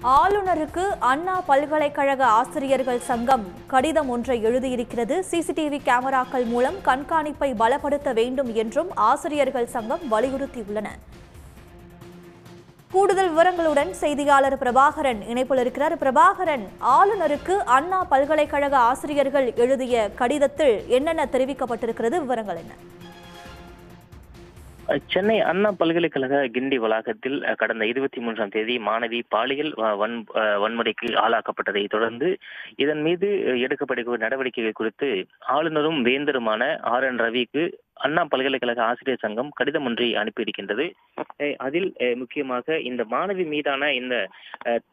ஆளுநருக்கு அண்ணா பல்கலைக்கழக ஆசிரியர்கள் சங்கம் கடிதம் ஒன்றை எழுதியிருக்கிறது. சிசிடிவி கேமராக்கள் மூலம் கண்காணிப்பை பலப்படுத்த வேண்டும் என்றும் ஆசிரியர்கள் சங்கம் வலியுறுத்தியுள்ளன. கூடுதல் விவரங்களுடன் செய்தியாளர் பிரபாகரன் இணைப்பில் இருக்கிறார். பிரபாகரன், ஆளுநருக்கு அண்ணா பல்கலைக்கழக ஆசிரியர்கள் எழுதிய கடிதத்தில் என்னென்ன தெரிவிக்கப்பட்டிருக்கிறது? விவரங்கள் என்ன? சென்னை அண்ணா பல்கலைக்கழக கிண்டி வளாகத்தில் கடந்த 23ஆம் தேதி மாணவி பாலியல் வன்முறைக்கு ஆளாக்கப்பட்டதை தொடர்ந்து இதன் மீது எடுக்கப்படக்கூடிய நடவடிக்கைகள் குறித்து ஆளுநரும் வேந்தருமான RN ரவிக்கு அண்ணா பல்கலைக்கழக ஆசிரியர் சங்கம் கடிதம் ஒன்றை அனுப்பியிருக்கின்றது. அதில் முக்கியமாக இந்த மாணவி மீதான இந்த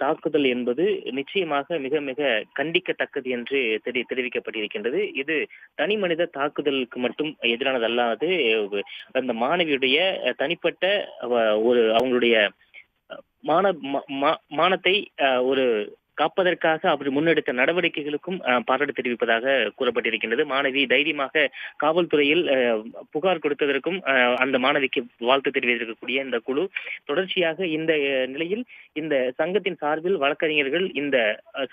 தாக்குதல் என்பது நிச்சயமாக மிக மிக கண்டிக்கத்தக்கது என்று தெரிவிக்கப்பட்டிருக்கின்றது. இது தனி மனித தாக்குதலுக்கு மட்டும் எதிரானதல்லாது அந்த மாணவியுடைய தனிப்பட்ட அவங்களுடைய மானத்தை ஒரு காப்பதற்காக அவர் முன்னெடுத்த நடவடிக்கைகளுக்கும் பாராட்டு தெரிவிப்பதாக கூறப்பட்டிருக்கின்றது. மாணவி தைரியமாக காவல்துறையில் புகார் கொடுத்ததற்கும் அந்த மாணவிக்கு வாழ்த்து தெரிவித்திருக்கக்கூடிய இந்த குழு தொடர்ச்சியாக இந்த நிலையில் இந்த சங்கத்தின் சார்பில் வழக்கறிஞர்கள் இந்த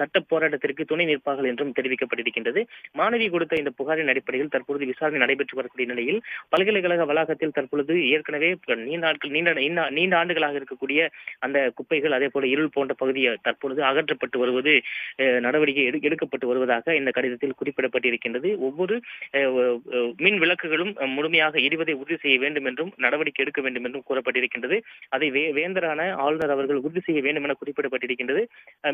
சட்ட போராட்டத்திற்கு துணை நிற்பார்கள் என்றும் தெரிவிக்கப்பட்டிருக்கின்றது. மாணவி கொடுத்த இந்த புகாரின் அடிப்படையில் தற்பொழுது விசாரணை நடைபெற்று வரக்கூடிய நிலையில் பல்கலைக்கழக வளாகத்தில் தற்பொழுது ஏற்கனவே நீண்ட ஆண்டுகளாக இருக்கக்கூடிய அந்த குப்பைகள் அதே போல இருள் போன்ற பகுதியை தற்பொழுது அகற்றப்பட்டு வருவது நடவடிக்கை எடுக்கப்பட்டு வருவதாக இந்த கடிதத்தில் குறிப்பிடப்பட்டிருக்கின்றது. ஒவ்வொரு மின் விளக்குகளும் முழுமையாக எரிவதை உறுதி செய்ய வேண்டும் என்றும் நடவடிக்கை எடுக்க வேண்டும் என்றும் கூறப்பட்டிருக்கின்றது. அதை வேந்தரான ஆளுநர் அவர்கள் உறுதி செய்ய வேண்டும் என குறிப்பிடப்பட்டிருக்கின்றது.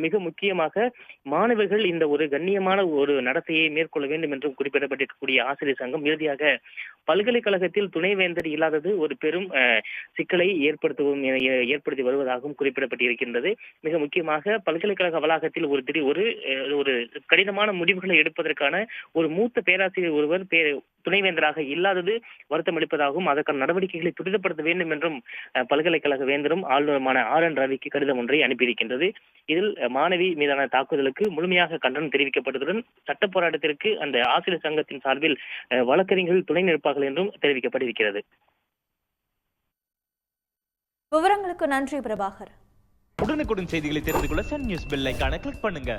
மிக முக்கியமாக மாணவர்கள் இந்த ஒரு கண்ணியமான ஒரு நடத்தையை மேற்கொள்ள வேண்டும் என்றும் குறிப்பிடப்பட்டிருக்கக்கூடிய ஆசிரியர் சங்கம் இறுதியாக பல்கலைக்கழகத்தில் துணைவேந்தர் இல்லாதது ஒரு பெரும் சிக்கலை ஏற்படுத்தி வருவதாகவும் குறிப்பிடப்பட்டிருக்கின்றது. மிக முக்கியமாக பல்கலைக்கழக வளாகத்தில் ஒரு கடினமான முடிவுகளை எடுப்பதற்கான ஒரு மூத்த பேராசிரியர் ஒருவர் துணைவேந்தராக இல்லாதது வருத்தம் அளிப்பதாகவும் அதற்கான நடவடிக்கைகளை துரிதப்படுத்த வேண்டும் என்றும் பல்கலைக்கழக வேந்தரும் ஆளுநருமான RN ரவிக்கு கடிதம் ஒன்றை அனுப்பியிருக்கின்றது. இதில் மாணவி மீதான தாக்குதலுக்கு முழுமையாக கண்டனம் தெரிவிக்கப்பட்டதுடன் சட்ட போராட்டத்திற்கு அந்த ஆசிரியர் சங்கத்தின் சார்பில் வழக்கறிஞர்கள் துணை நிற்பார்கள் என்றும் தெரிவிக்கப்பட்டிருக்கிறது. விவரங்களுக்கு நன்றி பிரபாகர். உடனுக்குடன் செய்திகளை தெரிந்து கொள்ள சன் நியூஸ் பெல் ஐகானை கிளிக் பண்ணுங்க.